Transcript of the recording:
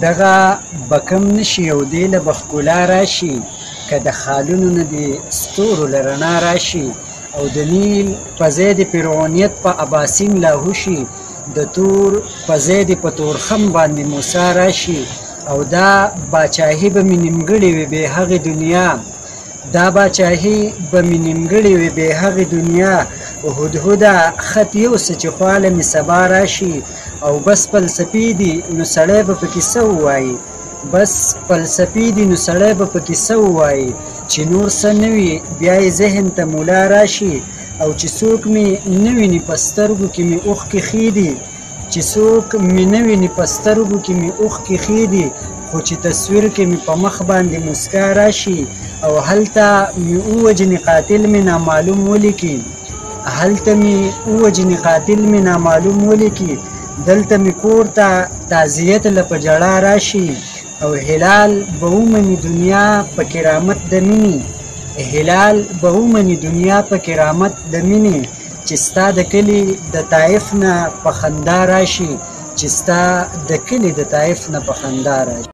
دغه به کم نشي او دې له به ښکلا راشي که د خالونو نه دې ستورو له رڼا راشي او د نیل په ځای د فرعونیت په اباسین لاهو شي د تور په ځای د په تورخم باندې موسی راشي او دا باچاهي به مې نیمګړې وي بې هغې دنیا دا باچاهي به مې نیمګړې وي بې هغې دنیا هدهده خط یوسه چې خواله مې سبا راشي او بس فلسفي دي نو سړی به پکې څه ووایي بس فلسفي دي نو سړی به پکې څه ووایي چې نور څه نه وي بیا یې ذهن ته مولا راشي او چې څوک مې نه ویني په سترګو کې مې اوښکې ښې دي چې څوک مې نه ویني په سترګو کې مې اوښکې ښې دي خو چې تصویر کې مې په مخ باندې مسکا راشي او هلته مې ووجنې قاتل مې نامعلوم ولیکي هلته مې ووجنې قاتل مې نامعلوم ولیکي دلته مې کور ته تعزیت له په ژړا راشي او هلال به ومني دنیا په کرامت د مینې هلال به ومني دنیا په کرامت د مینې چې ستا د کلي د طایف نه په خندا راشي چې ستا د کلي د طایف نه په خندا راشي